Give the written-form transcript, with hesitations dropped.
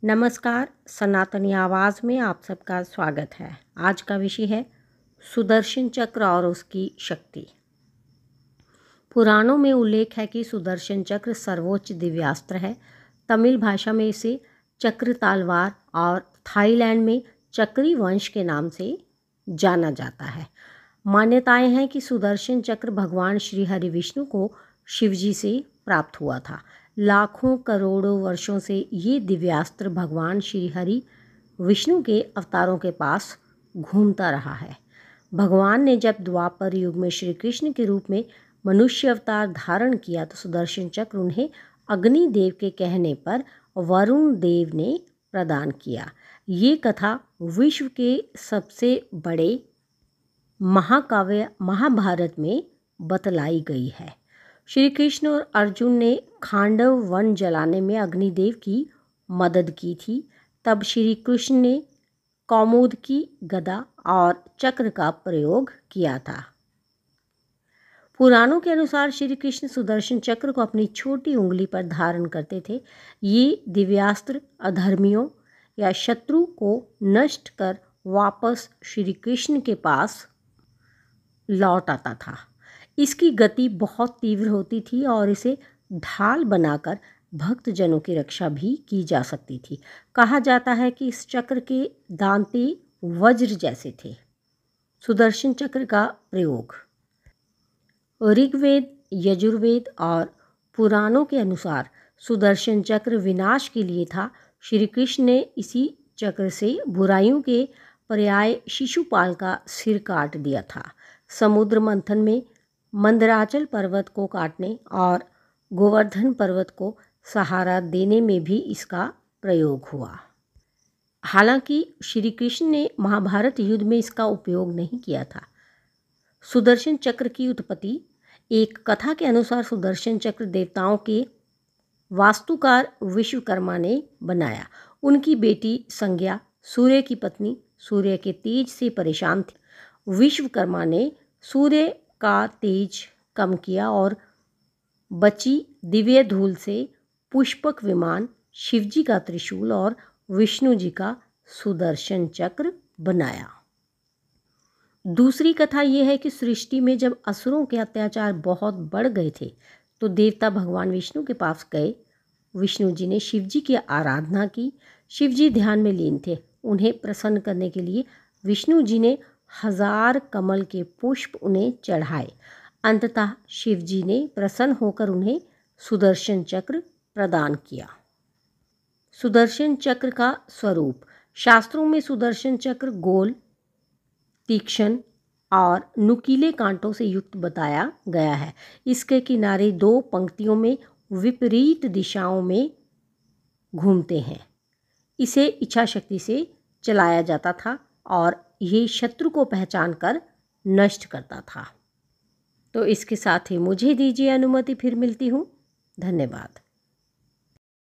नमस्कार, सनातनी आवाज़ में आप सबका स्वागत है। आज का विषय है सुदर्शन चक्र और उसकी शक्ति। पुराणों में उल्लेख है कि सुदर्शन चक्र सर्वोच्च दिव्यास्त्र है। तमिल भाषा में इसे चक्र तालवार और थाईलैंड में चक्री वंश के नाम से जाना जाता है। मान्यताएं हैं कि सुदर्शन चक्र भगवान श्री हरि विष्णु को शिवजी से प्राप्त हुआ था। लाखों करोड़ों वर्षों से ये दिव्यास्त्र भगवान श्री हरि विष्णु के अवतारों के पास घूमता रहा है। भगवान ने जब द्वापर युग में श्री कृष्ण के रूप में मनुष्य अवतार धारण किया तो सुदर्शन चक्र उन्हें अग्नि देव के कहने पर वरुण देव ने प्रदान किया। ये कथा विश्व के सबसे बड़े महाकाव्य महाभारत में बतलाई गई है। श्री कृष्ण और अर्जुन ने खांडव वन जलाने में अग्निदेव की मदद की थी। तब श्री कृष्ण ने कौमुदकी गदा और चक्र का प्रयोग किया था। पुराणों के अनुसार श्री कृष्ण सुदर्शन चक्र को अपनी छोटी उंगली पर धारण करते थे। ये दिव्यास्त्र अधर्मियों या शत्रु को नष्ट कर वापस श्री कृष्ण के पास लौट आता था। इसकी गति बहुत तीव्र होती थी और इसे ढाल बनाकर भक्तजनों की रक्षा भी की जा सकती थी। कहा जाता है कि इस चक्र के दांते वज्र जैसे थे। सुदर्शन चक्र का प्रयोग ऋग्वेद, यजुर्वेद और पुराणों के अनुसार सुदर्शन चक्र विनाश के लिए था। श्री कृष्ण ने इसी चक्र से बुराइयों के पर्याय शिशुपाल का सिर काट दिया था। समुद्र मंथन में मंदराचल पर्वत को काटने और गोवर्धन पर्वत को सहारा देने में भी इसका प्रयोग हुआ। हालांकि श्री कृष्ण ने महाभारत युद्ध में इसका उपयोग नहीं किया था। सुदर्शन चक्र की उत्पत्ति एक कथा के अनुसार सुदर्शन चक्र देवताओं के वास्तुकार विश्वकर्मा ने बनाया। उनकी बेटी संज्ञा सूर्य की पत्नी सूर्य के तेज से परेशान थी। विश्वकर्मा ने सूर्य का तेज कम किया और बची दिव्य धूल से पुष्पक विमान, शिवजी का त्रिशूल और विष्णु जी का सुदर्शन चक्र बनाया। दूसरी कथा यह है कि सृष्टि में जब असुरों के अत्याचार बहुत बढ़ गए थे तो देवता भगवान विष्णु के पास गए। विष्णु जी ने शिवजी की आराधना की। शिवजी ध्यान में लीन थे। उन्हें प्रसन्न करने के लिए विष्णु जी ने 1000 कमल के पुष्प उन्हें चढ़ाए। अंततः शिवजी ने प्रसन्न होकर उन्हें सुदर्शन चक्र प्रदान किया। सुदर्शन चक्र का स्वरूप शास्त्रों में सुदर्शन चक्र गोल, तीक्ष्ण और नुकीले कांटों से युक्त बताया गया है। इसके किनारे 2 पंक्तियों में विपरीत दिशाओं में घूमते हैं। इसे इच्छा शक्ति से चलाया जाता था और ये शत्रु को पहचान कर नष्ट करता था। तो इसके साथ ही मुझे दीजिए अनुमति, फिर मिलती हूँ। धन्यवाद।